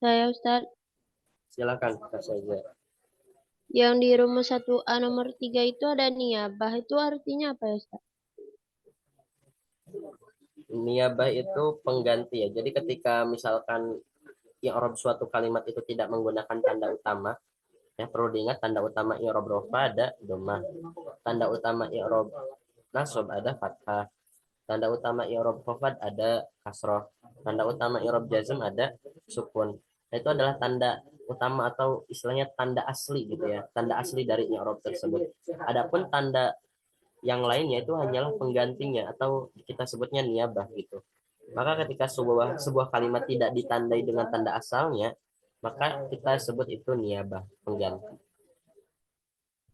Saya Ustadz, Silakan Kak saja. yang di rumus 1A nomor 3 itu ada niyabah, itu artinya apa ya Ustadz? Niyabah itu pengganti ya. Jadi ketika misalkan i'rab suatu kalimat itu tidak menggunakan tanda utama, ya perlu diingat tanda utama i'rab rofa ada dhammah. Tanda utama i'rab nasab ada fathah. Tanda utama i'rab khafad ada kasroh. Tanda utama i'rab jazm ada sukun. Nah, itu adalah tanda utama atau istilahnya tanda asli gitu ya. Tanda asli dari i'rab tersebut. Adapun tanda yang lainnya itu hanyalah penggantinya atau kita sebutnya niyabah gitu. Maka ketika sebuah kalimat tidak ditandai dengan tanda asalnya, maka kita sebut itu niyabah, pengganti.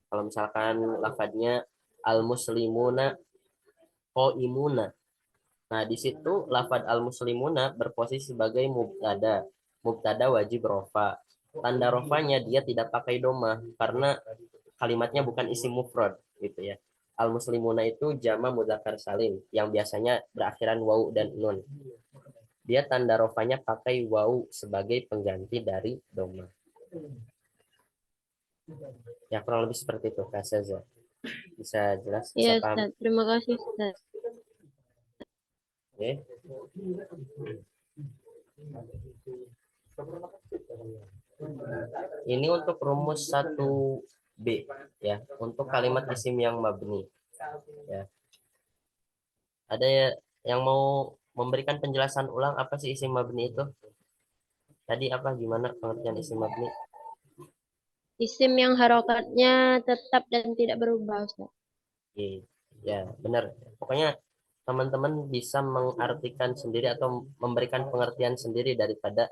Kalau misalkan lafadznya al-muslimuna qaimuna. Nah, di situ lafadz al-muslimuna berposisi sebagai mubtada. Mubtada wajib rofa. Tanda rofanya dia tidak pakai doma karena kalimatnya bukan isim mufrad gitu ya. Al-muslimuna itu jama mudzakkar salim yang biasanya berakhiran wau dan nun. Dia tanda rofanya pakai wau sebagai pengganti dari doma. Ya, kurang lebih seperti itu Kak Saza. Bisa jelas? Iya Bisa paham? Ustadz, terima kasih Ustadz. Oke. Ini untuk rumus 1B ya, untuk kalimat isim yang mabni ya. Ada yang mau memberikan penjelasan ulang apa sih isim mabni itu? Tadi apa gimana pengertian isim mabni? Isim yang harokatnya tetap dan tidak berubah Ustadz. Oke, ya benar. Pokoknya teman-teman bisa mengartikan sendiri atau memberikan pengertian sendiri daripada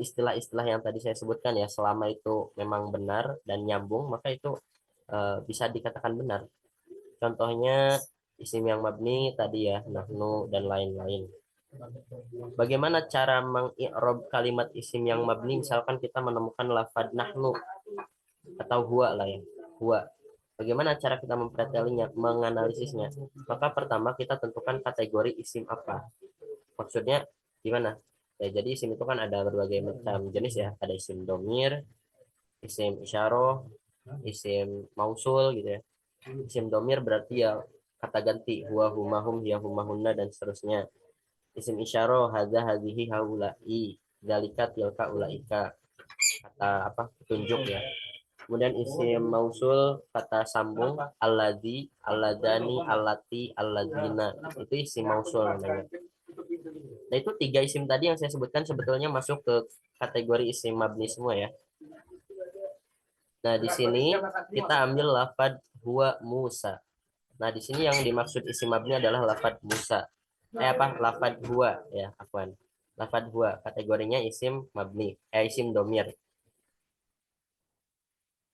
istilah-istilah yang tadi saya sebutkan ya, selama itu memang benar dan nyambung maka itu bisa dikatakan benar. Contohnya isim yang mabni tadi ya, nahnu dan lain-lain. Bagaimana cara mengi'rab kalimat isim yang mabni? Misalkan kita menemukan lafaz nahnu atau huwa lah ya, huwa. Bagaimana cara kita mempretelinya, menganalisisnya? Maka pertama kita tentukan kategori isim apa. Maksudnya gimana? Ya, jadi isim itu kan ada berbagai macam jenis ya. Ada isim domir, isim isyarah, isim mausul gitu ya. Isim domir berarti ya kata ganti huwa huma hum hiya huma hunna dan seterusnya. Isim isyarah hadza hadhihi haulai zalika tilka ulaika, kata apa, petunjuk ya. Kemudian isim mausul kata sambung alladzi alladani allati alladzina, itu isim mausul namanya. Nah, itu tiga isim tadi yang saya sebutkan sebetulnya masuk ke kategori isim mabni semua ya. Nah, di sini kita ambil lafad huwa Musa. Nah, di sini yang dimaksud isim mabni adalah lafad Musa. Lafad huwa ya, afwan. Lafad huwa kategorinya isim mabni, isim domir.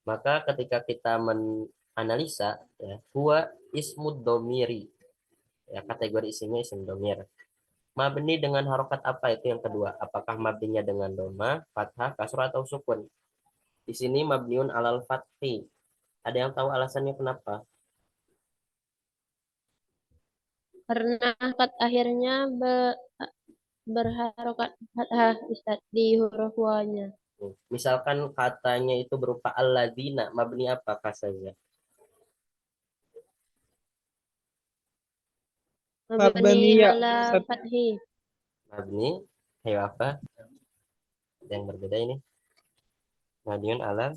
Maka ketika kita menganalisa ya, huwa ismud domiri. Ya, kategori isimnya isim domir. Mabni dengan harokat apa itu yang kedua? Apakah mabninya dengan doma, fathah, kasrah atau sukun? Di sini mabniun alal fathi. Ada yang tahu alasannya kenapa? Karena akad akhirnya berharokat fathah Ustaz di huruf wa-nya. Misalkan katanya itu berupa alladzina, mabni apa saja? Mabni Mabniya, ala Ustaz. fathi. Mabni, ayo apa? Ada yang berbeda ini. Mabniun ala,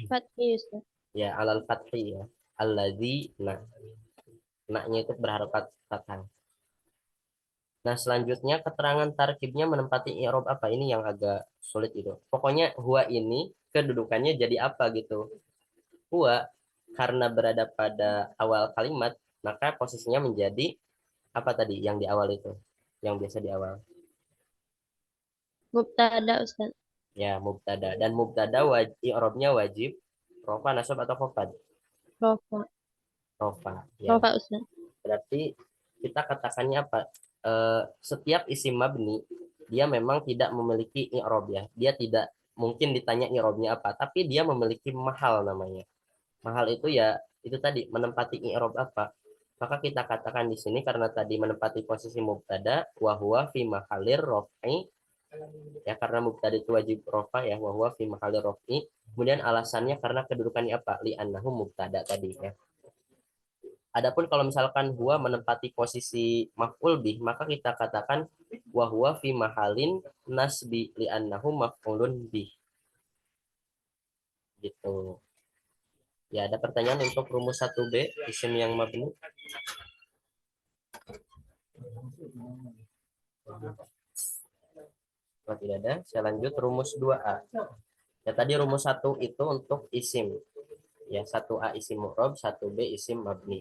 Fathi Ustaz. ya alal fathi ya. Alladzina, naknya itu berharokat fathah. Nah, selanjutnya keterangan tarkibnya menempati i'rab apa? Ini yang agak sulit itu. Pokoknya huwa ini kedudukannya jadi apa gitu. Huwa karena berada pada awal kalimat, maka posisinya menjadi apa tadi yang di awal itu? Yang biasa di awal. Mubtada Ustaz. Ya, mubtada. Dan mubtada i'rabnya wajib rofa, nasab atau khofad? Rofa. Rofa. Ya. Rofa Ustaz. Berarti kita katakannya apa? Setiap isim mabni dia memang tidak memiliki i'rab ya. Dia tidak mungkin ditanya i'rabnya apa, tapi dia memiliki mahal namanya. Mahal itu ya itu tadi menempati i'rab apa. Maka kita katakan di sini karena tadi menempati posisi mubtada wa huwa fi mahalir raf'i, ya karena mubtada itu wajib rofa ya wa huwa fi mahalir raf'i. Kemudian alasannya karena kedudukannya apa? Li annahu mubtada tadi ya. Adapun kalau misalkan huwa menempati posisi maf'ul bih, maka kita katakan wa huwa fi mahalin nasbi li'annahu maf'ulun bih. Gitu. Ya, ada pertanyaan untuk rumus 1B, isim yang mabni? Kalau tidak ada, saya lanjut rumus 2A. Ya, tadi rumus 1 itu untuk isim. Ya, 1A isim mu'rob, 1B isim mabni.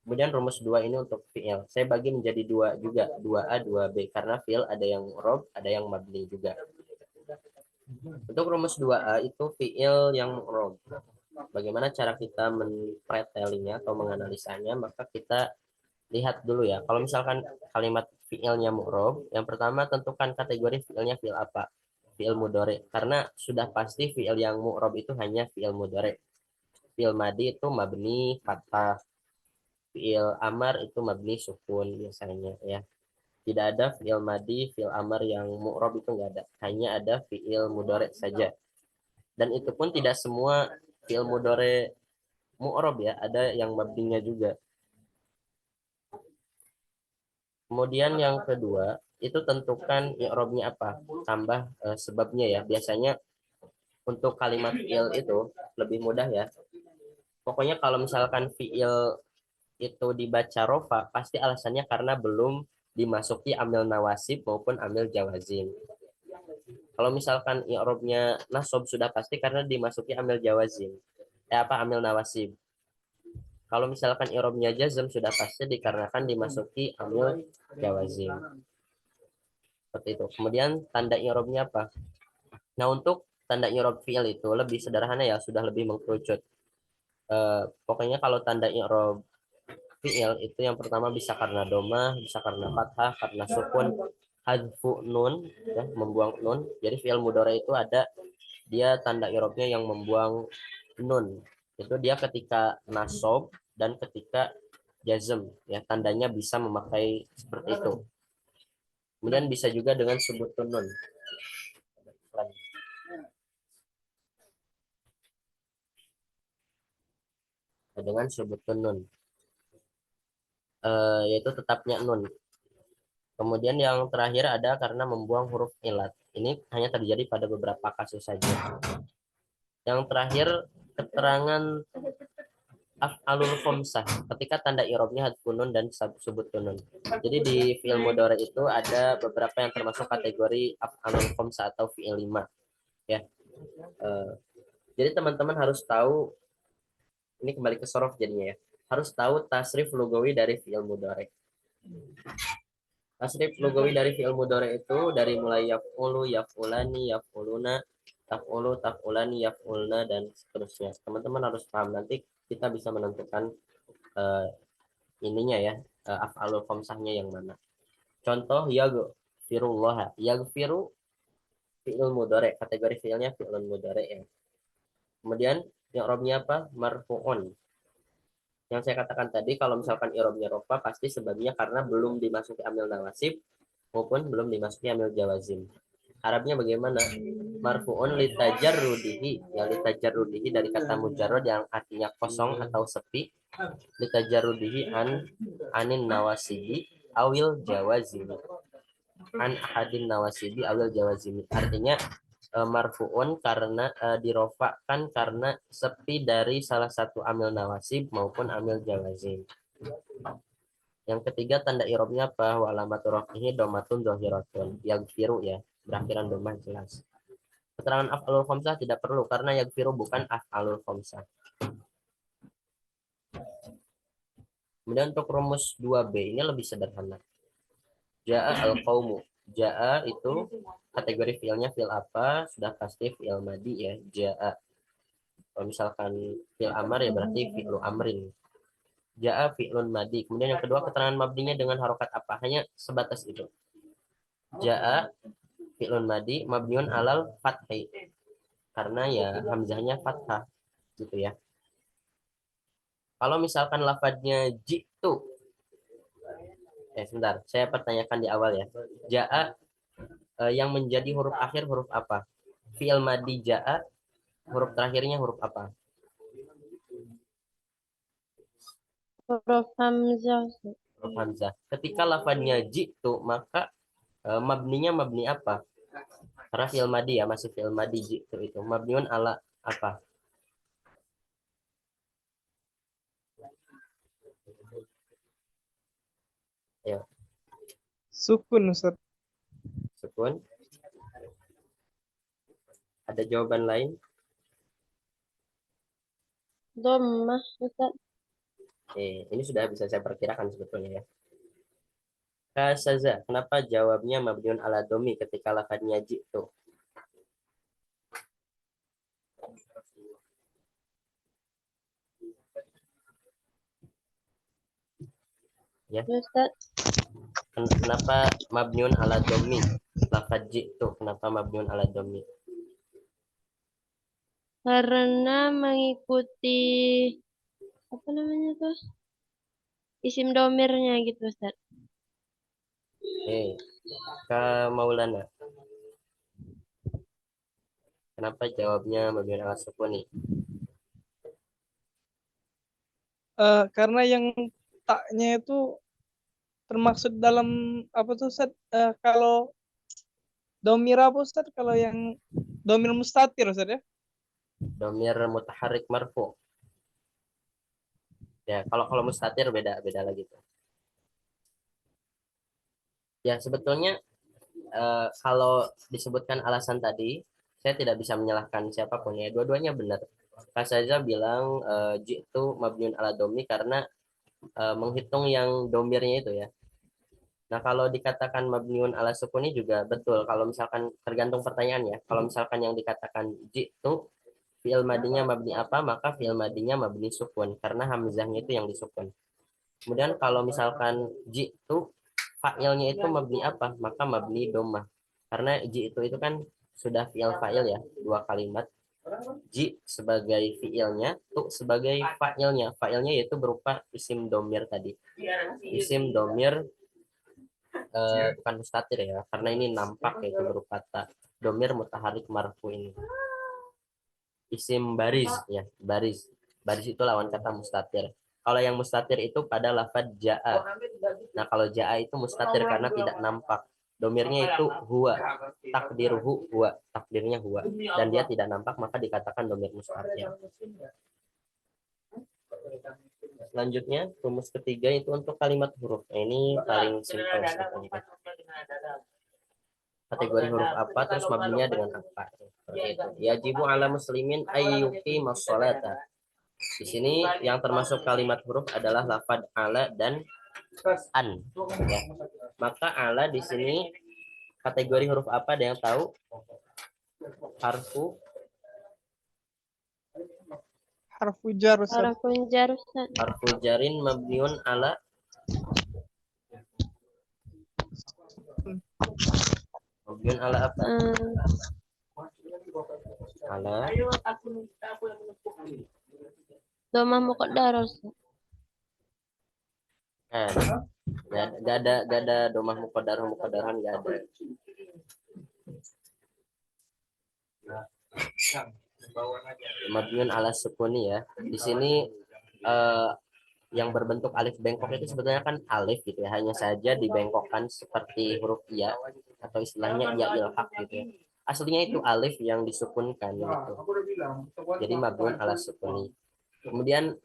Kemudian rumus 2 ini untuk fi'il. Saya bagi menjadi dua juga, 2A, 2B. Karena fi'il ada yang mu'rob, ada yang mabni juga. Untuk rumus 2A itu fi'il yang mu'rob. Bagaimana cara kita mempretelinya atau menganalisanya, maka kita lihat dulu ya. Kalau misalkan kalimat fi'ilnya mu'rob, yang pertama tentukan kategori fi'ilnya fi'il apa. Fi'il mudhari. Karena sudah pasti fi'il yang mu'rob itu hanya fi'il mudhari. Fi'il madi itu mabni, fathah. Fi'il amar itu mabni, sukun biasanya ya. Tidak ada fi'il madi, fi'il amar yang mu'rob itu enggak ada. Hanya ada fi'il mudhari saja. Dan itu pun tidak semua fi'il mudhari mu'rob ya, ada yang mabninya juga. Kemudian yang kedua, itu tentukan i'rabnya apa, tambah sebabnya ya. Biasanya untuk kalimat fi'il itu lebih mudah ya. Pokoknya kalau misalkan fi'il itu dibaca rofa, pasti alasannya karena belum dimasuki amil nawasib maupun amil jawazim. Kalau misalkan i'rabnya nasob sudah pasti karena dimasuki amil jawazim. Amil nawasib. Kalau misalkan i'rabnya jazm sudah pasti dikarenakan dimasuki amil jawazim. Seperti itu. Kemudian tanda i'rabnya apa? Nah, untuk tanda i'rab fi'il itu lebih sederhana ya, sudah lebih mengkerucut. Pokoknya kalau tanda i'rab fi'il itu yang pertama bisa karena domah, bisa karena fathah, karena sukun, hadfu nun, ya, membuang nun. Jadi fi'il mudhari itu ada dia tanda i'rabnya yang membuang nun. Itu dia ketika nasob dan ketika jazm, ya tandanya bisa memakai seperti itu. Kemudian bisa juga dengan subutun nun. Dengan subutun nun. Yaitu tetapnya nun. Kemudian yang terakhir ada karena membuang huruf ilat. Ini hanya terjadi pada beberapa kasus saja. Yang terakhir keterangan af'alul khamsah ketika tanda i'rabnya hadfun nun dan subutun nun. Jadi di fi'il mudhari itu ada beberapa yang termasuk kategori af'alul khamsah atau fi'il 5 ya. Jadi teman-teman harus tahu, ini kembali ke sorof jadinya ya. Harus tahu tasrif lugawi dari fi'il mudhari. Tasrif lugawi dari fi'il mudhari itu dari mulai yaf'ulu, yaf'ulani, yaf'uluna, taf'ulu, taf'ulani, yaf'ulna dan seterusnya. Teman-teman harus paham, nanti kita bisa menentukan ininya ya, af'alul khamsahnya yang mana. Contoh yaghfirullah, yaghfiru fi'il mudhari, kategori fi'ilnya fi'il mudhari ya. Kemudian i'rabnya apa? Marfu'un. Yang saya katakan tadi, kalau misalkan i'rabnya rofa pasti sebabnya karena belum dimasuki amil nawasib maupun belum dimasuki amil jawazim. Arabnya bagaimana? Marfu'un litajarrudihi, yang litajarrudihi dari kata mujarrad yang artinya kosong atau sepi, litajarrudihi anin nawasibi awil jawazimi, an ahadin nawasibi awil jawazimi. Artinya marfu'un karena dirofakan karena sepi dari salah satu amil nawasib maupun amil jawazim. Yang ketiga tanda i'rabnya apa? Wa alamatu raf'ihi dhammatun dhahiratun. Yaghfiru ya, berakhiran dhammah jelas. Keterangan af'alul khamsah tidak perlu karena yaghfiru bukan af'alul khamsah. Kemudian untuk rumus 2B ini lebih sederhana. Ja'a al-qaumu. Ja'a itu kategori fi'ilnya fi'il apa? Sudah pasti fi'il madi ya. Ja'a. Kalau misalkan fi'il amar ya berarti fi'lu amrin. Ja'a fi'lun madi. Kemudian yang kedua keterangan mabninya dengan harokat apa? Hanya sebatas itu. Ja'a fi'lun madi mabniun alal fathi. Karena ya hamzahnya fathah gitu ya. Kalau misalkan lafadznya jitu. Sebentar, saya pertanyakan di awal ya. Ja'a yang menjadi huruf akhir huruf apa? Fi'il madi ja'a, huruf terakhirnya huruf apa? Huruf hamzah. Huruf hamzah. Ketika lafadznya jitu, maka mabninya mabni apa? Karena fi'il madi ya, masih fi'il madi jitu itu. Mabniun ala apa? Ayo, Sukun, Ustaz. sukun. Ada jawaban lain? Dhammah, Ustaz. Ini sudah bisa saya perkirakan sebetulnya ya. Kasaza, kenapa jawabnya mabniun ala domi ketika lafadznya jitu? Ya. Ustaz. Kenapa mabniun ala domi? Lafadz jitu, kenapa mabniun ala domi? Karena mengikuti apa namanya tuh? Isim domirnya gitu, Ustaz. Ke Maulana. Kenapa jawabnya mabniun ala sukuni? Karena yang taknya itu termaksud dalam apa tuh Ustaz? Kalau domir apa Ustaz? Kalau yang domir mustatir Ustaz ya? Domir mutaharik marfu. Ya, kalau mustatir beda lagi tuh. Ya, sebetulnya kalau disebutkan alasan tadi, saya tidak bisa menyalahkan siapapun ya. Dua-duanya benar. Kak Saza bilang jitu mabniun ala domi karena menghitung yang domirnya itu ya. Nah, kalau dikatakan mabniun ala sukuni juga betul. Kalau misalkan tergantung pertanyaannya. Kalau misalkan yang dikatakan jitu fi'il madinya mabni apa, maka fi'il madinya mabni sukun karena hamzahnya itu yang disukun. Kemudian kalau misalkan jitu fa'ilnya itu mabni apa, maka mabni domah. Karena ji itu kan sudah fi'il fa'il ya, dua kalimat. Ji sebagai fi'ilnya, tu sebagai fa'ilnya. Fa'ilnya yaitu berupa isim domir tadi. Isim domir bukan mustatir ya, karena ini nampak yaitu berupa ta. Domir mutaharik marfu ini. Isim baris ya, baris. Baris itu lawan kata mustatir. Kalau yang mustatir itu pada lafadz ja'a. Nah, kalau ja'a itu mustatir karena tidak nampak. Domirnya itu huwa. Takdiruhu huwa. Takdirnya huwa. Dan dia tidak nampak, maka dikatakan domir mustatir. Selanjutnya, rumus ketiga itu untuk kalimat huruf. Nah, ini paling simpel sebetulnya. Kategori huruf apa, terus mabninya dengan apa. Yajibu ala muslimin ayyuki masolata. Di sini yang termasuk kalimat huruf adalah lafad ala dan an. Ya. Maka ala di sini kategori huruf apa? Ada yang tahu? Harfu jar Ustaz. Harfun jar, Ustaz. Harfu jarin mabniun ala mabniun ala apa? Ala Dhammah muqaddar, Ustaz. Kan gak ada domah muqaddarah nggak ada. Mabniun ala sukuni ya. Di sini yang berbentuk alif bengkok itu sebetulnya kan alif gitu ya, hanya saja dibengkokkan seperti huruf iya atau istilahnya iya ilhaq gitu ya. Aslinya itu alif yang disukunkan gitu. Jadi mabniun ala sukuni. Kemudian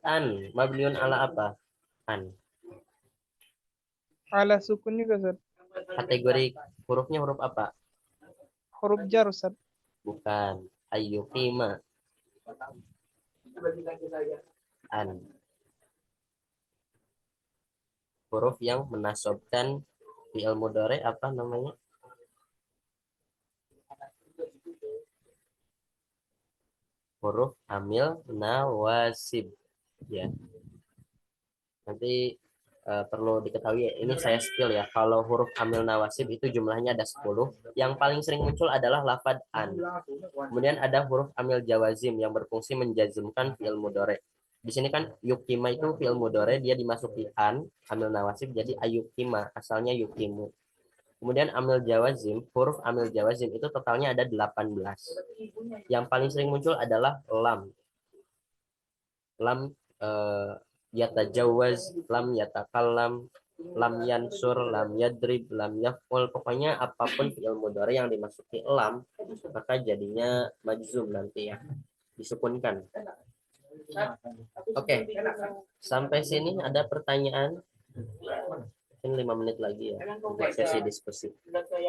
mabniun ala apa? An. Ala sukun juga Ustaz. Kategori hurufnya huruf apa? Huruf jar Ustaz. Bukan. Ayyukima. An. Huruf yang menasobkan fi'il mudhari apa namanya? Huruf amil nawasib ya. Nanti perlu diketahui ya, ini saya spill ya. Kalau huruf amil nawasib itu jumlahnya ada 10. Yang paling sering muncul adalah lafad an. Kemudian ada huruf amil jawazim yang berfungsi menjazmkan fi'il mudhari. Di sini kan yukima itu fi'il mudhari, dia dimasuki an, amil nawasib jadi ayukima, asalnya yukimu. Kemudian amil jawazim, huruf amil jawazim itu totalnya ada 18. Yang paling sering muncul adalah lam. Lam yatajawaz, lam yatakallam, lam yansur, lam yadrib, lam yaf'ul. Pokoknya apapun fi'il mudhari yang dimasuki lam, maka jadinya majzum nanti ya, disukunkan. Oke, sampai sini ada pertanyaan? Mungkin 5 menit lagi ya untuk sesi diskusi.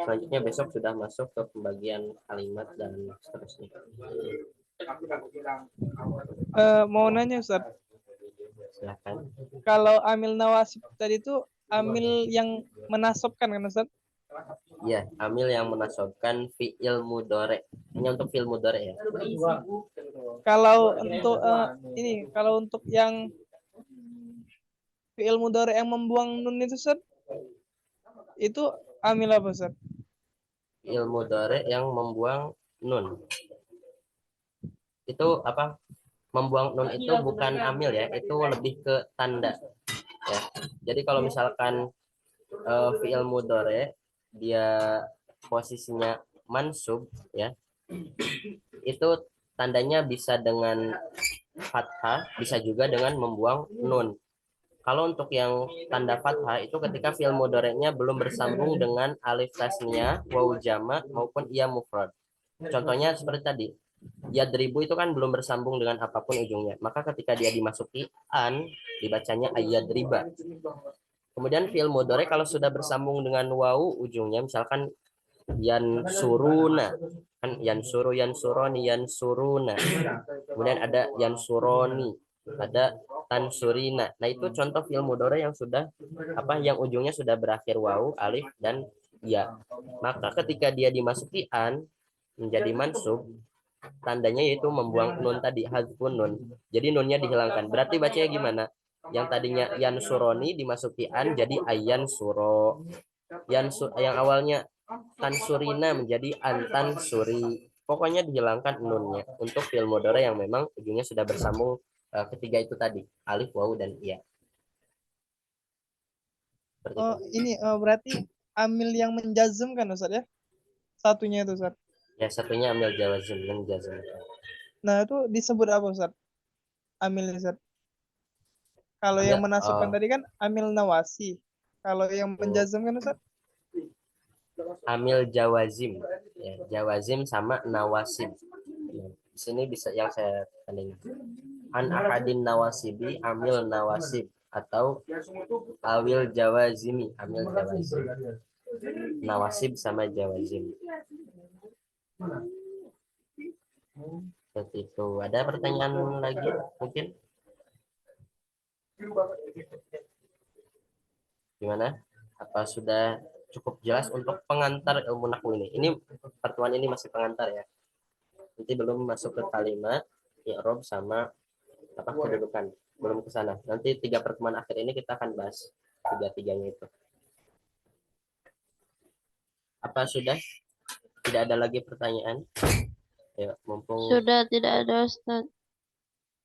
Selanjutnya besok sudah masuk ke pembagian kalimat dan seterusnya. Mau nanya Ustaz, Silakan. kalau amil nawasib tadi itu amil yang menasobkan kan Ustaz? Ya, amil yang menasobkan fi'il mudhari. Hanya untuk fi'il mudhari ya. Kalau untuk kalau untuk yang fi'il mudhari yang membuang nun itu Ustaz, itu amil apa Ustaz? Fi'il mudhari yang membuang nun. Itu apa? Membuang nun itu bukan amil ya, itu lebih ke tanda ya. Jadi kalau misalkan fi'il mudhari dia posisinya mansub ya, itu tandanya bisa dengan fathah, bisa juga dengan membuang nun. Kalau untuk yang tanda fathah itu ketika fi'il mudhari'nya belum bersambung dengan alif tasniyah, waw jamak maupun ia mufrad. Contohnya seperti tadi, yadribu itu kan belum bersambung dengan apapun ujungnya. Maka ketika dia dimasuki an, dibacanya ayyadriba. Kemudian fi'il mudhari kalau sudah bersambung dengan waw ujungnya, misalkan yansuruna, kan yansuru, yansuroni, yansuruna. Kemudian ada yansuroni, ada tansurina. Nah, itu contoh fi'il mudhari yang sudah yang ujungnya sudah berakhir waw, alif dan ya. Maka ketika dia dimasuki an menjadi mansub, tandanya yaitu membuang nun tadi, hazfun nun. Jadi nunnya dihilangkan. Berarti bacanya gimana? Yang tadinya yansuroni dimasuki an jadi ayan suro. Yang awalnya tansurina menjadi antan suri. Pokoknya dihilangkan nunnya untuk fi'il mudhari yang memang ujungnya sudah bersambung ketiga itu tadi, alif, waw dan iya. Seperti Oh, itu. ini berarti amil yang menjazmkan Ustaz ya? Satunya itu Ustaz. Ya, satunya ambil jawazim yang jazm. Nah, itu disebut apa Ustaz? Amil Ustaz. Kalau yang menasabkan tadi kan amil nawasi. Kalau yang menjazmkan Ustaz? Amil jawazim. Ya, jawazim sama nawasib. Nah, di sini bisa yang saya tanding. An ahadin nawasibi amil nawasib atau awil jawazimi amil jawazim. Nawasib sama jawazim. Seperti itu. Ada pertanyaan lagi mungkin? Gimana? Apa sudah cukup jelas untuk pengantar ilmu nahwu ini? Ini pertemuan ini masih pengantar ya. Nanti belum masuk ke kalimat, i'rab sama kedudukan. Belum ke sana. Nanti 3 pertemuan akhir ini kita akan bahas tiga-tiganya itu. Apa sudah? Tidak ada lagi pertanyaan? Ya, mumpung Sudah tidak ada Ustaz.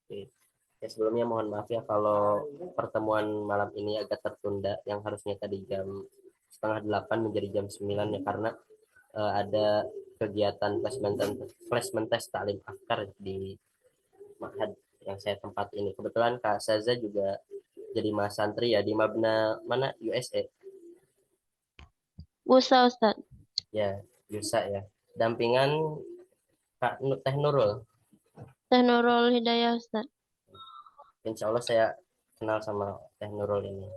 Oke. Ya, sebelumnya mohon maaf ya kalau pertemuan malam ini agak tertunda, yang harusnya tadi jam setengah 8 menjadi jam 9 ya, karena ada kegiatan placement test taklim akar di Ma'had yang saya tempat ini. Kebetulan Kak Saza juga jadi mas santri ya di Mabna mana USA Busa Ustaz. ya, bisa ya. Dampingan Teh Nurul. Teh Nurul Hidayah Ustaz. Insya Allah saya kenal sama Teh Nurul ini.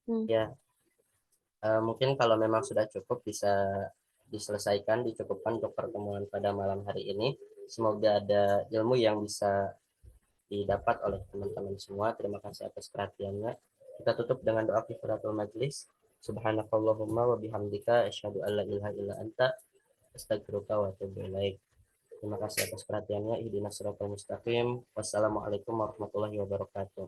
Hmm. Ya, mungkin kalau memang sudah cukup bisa diselesaikan, dicukupkan untuk pertemuan pada malam hari ini. Semoga ada ilmu yang bisa didapat oleh teman-teman semua. Terima kasih atas perhatiannya. Kita tutup dengan doa kifaratul majlis. Subhanakallahumma wa bihamdika asyhadu an la ilaha illa anta astaghfiruka wa atubu ilaik. Terima kasih atas perhatiannya. Ihdinas siratal mustaqim. Wassalamualaikum warahmatullahi wabarakatuh.